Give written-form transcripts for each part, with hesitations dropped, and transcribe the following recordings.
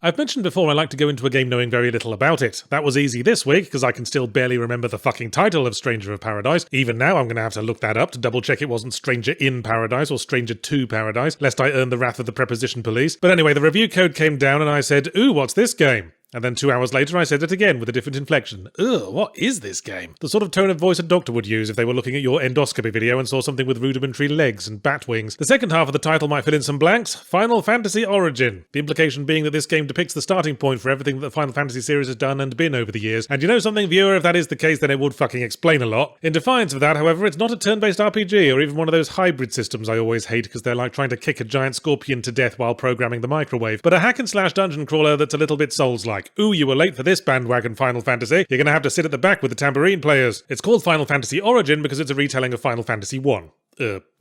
I've mentioned before I like to go into a game knowing very little about it. That was easy this week, because I can still barely remember the fucking title of Stranger of Paradise. Even now I'm going to have to look that up to double check it wasn't Stranger in Paradise or Stranger to Paradise, lest I earn the wrath of the preposition police. But anyway, the review code came down and I said, ooh, what's this game? And then 2 hours later I said it again with a different inflection. Ugh, what is this game? The sort of tone of voice a doctor would use if they were looking at your endoscopy video and saw something with rudimentary legs and bat wings. The second half of the title might fill in some blanks. Final Fantasy Origin. The implication being that this game depicts the starting point for everything that the Final Fantasy series has done and been over the years. And you know something, viewer, if that is the case, then it would fucking explain a lot. In defiance of that, however, it's not a turn-based RPG or even one of those hybrid systems I always hate because they're like trying to kick a giant scorpion to death while programming the microwave, but a hack-and-slash dungeon crawler that's a little bit Souls-like. Ooh, you were late for this bandwagon Final Fantasy. You're gonna have to sit at the back with the tambourine players. It's called Final Fantasy Origin because it's a retelling of Final Fantasy 1.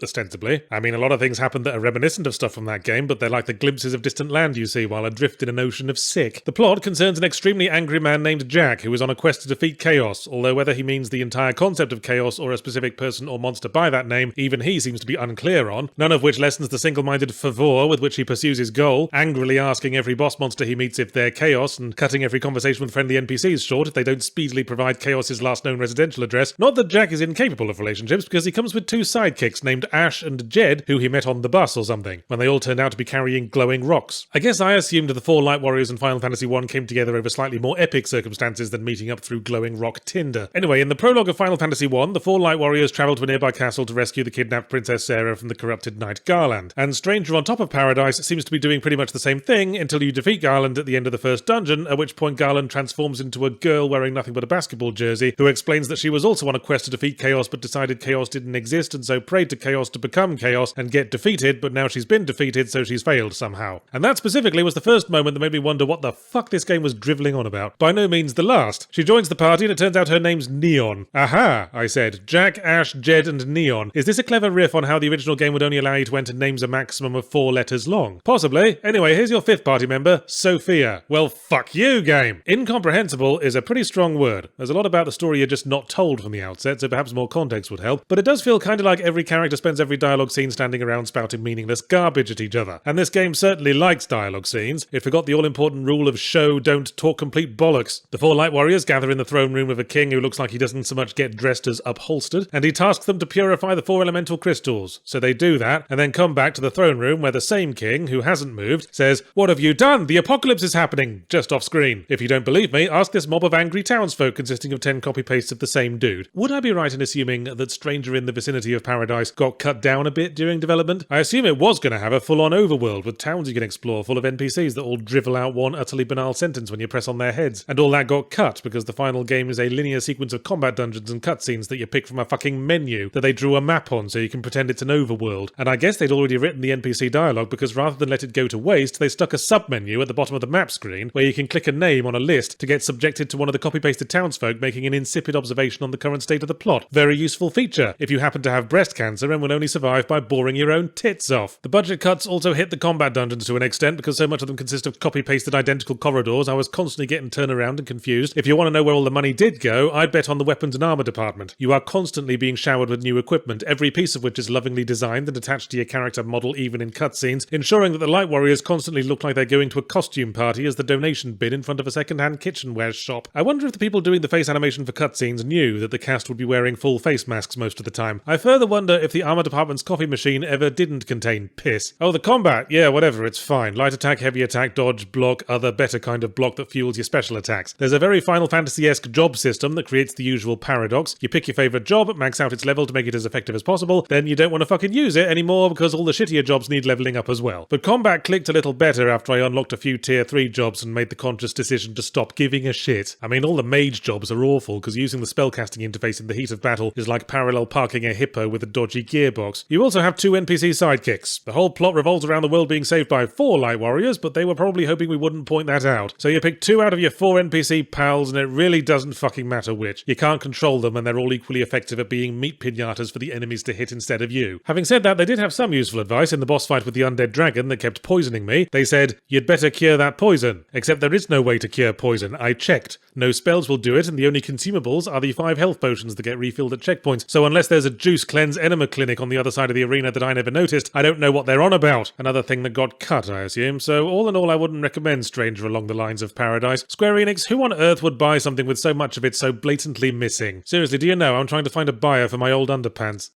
Ostensibly. I mean, a lot of things happen that are reminiscent of stuff from that game, but they're like the glimpses of distant land you see while adrift in an ocean of sick. The plot concerns an extremely angry man named Jack, who is on a quest to defeat Chaos, although whether he means the entire concept of Chaos or a specific person or monster by that name, even he seems to be unclear on, none of which lessens the single-minded fervor with which he pursues his goal, angrily asking every boss monster he meets if they're Chaos, and cutting every conversation with friendly NPCs short if they don't speedily provide Chaos's last known residential address. Not that Jack is incapable of relationships, because he comes with 2 sidekicks named Ash and Jed, who he met on the bus or something, when they all turned out to be carrying glowing rocks. I guess I assumed the 4 Light Warriors and Final Fantasy 1 came together over slightly more epic circumstances than meeting up through glowing rock tinder. Anyway, in the prologue of Final Fantasy 1, the 4 Light Warriors travel to a nearby castle to rescue the kidnapped Princess Sarah from the corrupted Knight Garland. And Stranger on Top of Paradise seems to be doing pretty much the same thing until you defeat Garland at the end of the first dungeon, at which point Garland transforms into a girl wearing nothing but a basketball jersey, who explains that she was also on a quest to defeat Chaos but decided Chaos didn't exist and so prayed to Chaos to become Chaos and get defeated, but now she's been defeated so she's failed somehow. And that specifically was the first moment that made me wonder what the fuck this game was drivelling on about. By no means the last. She joins the party and it turns out her name's Neon. Aha, I said. Jack, Ash, Jed and Neon. Is this a clever riff on how the original game would only allow you to enter names a maximum of 4 letters long? Possibly. Anyway, here's your 5th party member, Sophia. Well, fuck you, game. Incomprehensible is a pretty strong word. There's a lot about the story you're just not told from the outset, so perhaps more context would help. But it does feel kind of like every character spends every dialogue scene standing around spouting meaningless garbage at each other. And this game certainly likes dialogue scenes. It forgot the all-important rule of show, don't talk complete bollocks. The 4 Light Warriors gather in the throne room of a king who looks like he doesn't so much get dressed as upholstered, and he tasks them to purify the 4 elemental crystals. So they do that, and then come back to the throne room where the same king, who hasn't moved, says, "What have you done? The apocalypse is happening!" just off screen. If you don't believe me, ask this mob of angry townsfolk consisting of 10 copy-pastes of the same dude. Would I be right in assuming that Stranger in the Vicinity of Paradise got cut down a bit during development? I assume it was going to have a full-on overworld with towns you can explore full of NPCs that all drivel out one utterly banal sentence when you press on their heads. And all that got cut because the final game is a linear sequence of combat dungeons and cutscenes that you pick from a fucking menu that they drew a map on so you can pretend it's an overworld. And I guess they'd already written the NPC dialogue because rather than let it go to waste, they stuck a sub-menu at the bottom of the map screen where you can click a name on a list to get subjected to one of the copy-pasted townsfolk making an insipid observation on the current state of the plot. Very useful feature if you happen to have breast cancer and will only survive by boring your own tits off. The budget cuts also hit the combat dungeons to an extent because so much of them consist of copy-pasted identical corridors. I was constantly getting turned around and confused. If you want to know where all the money did go, I'd bet on the weapons and armor department. You are constantly being showered with new equipment, every piece of which is lovingly designed and attached to your character model even in cutscenes, ensuring that the Light Warriors constantly look like they're going to a costume party as the donation bin in front of a second-hand kitchenware shop. I wonder if the people doing the face animation for cutscenes knew that the cast would be wearing full face masks most of the time. I further wonder if the armor department's coffee machine ever didn't contain piss. Oh, the combat, yeah, whatever, it's fine. Light attack, heavy attack, dodge, block, other better kind of block that fuels your special attacks. There's a very Final Fantasy-esque job system that creates the usual paradox. You pick your favourite job, max out its level to make it as effective as possible, then you don't want to fucking use it anymore because all the shittier jobs need levelling up as well. But combat clicked a little better after I unlocked a few tier 3 jobs and made the conscious decision to stop giving a shit. I mean, all the mage jobs are awful because using the spellcasting interface in the heat of battle is like parallel parking a hippo with a dodgy gearbox. You also have 2 NPC sidekicks. The whole plot revolves around the world being saved by 4 Light Warriors, but they were probably hoping we wouldn't point that out. So you pick 2 out of your 4 NPC pals and it really doesn't fucking matter which. You can't control them and they're all equally effective at being meat pinatas for the enemies to hit instead of you. Having said that, they did have some useful advice in the boss fight with the undead dragon that kept poisoning me. They said, "You'd better cure that poison." Except there is no way to cure poison. I checked. No spells will do it and the only consumables are the 5 health potions that get refilled at checkpoints. So unless there's a juice cleanse enema clinic on the other side of the arena that I never noticed. I don't know what they're on about. Another thing that got cut, I assume. So all in all, I wouldn't recommend Stranger along the lines of Paradise. Square Enix, who on earth would buy something with so much of it so blatantly missing? Seriously, do you know? I'm trying to find a buyer for my old underpants.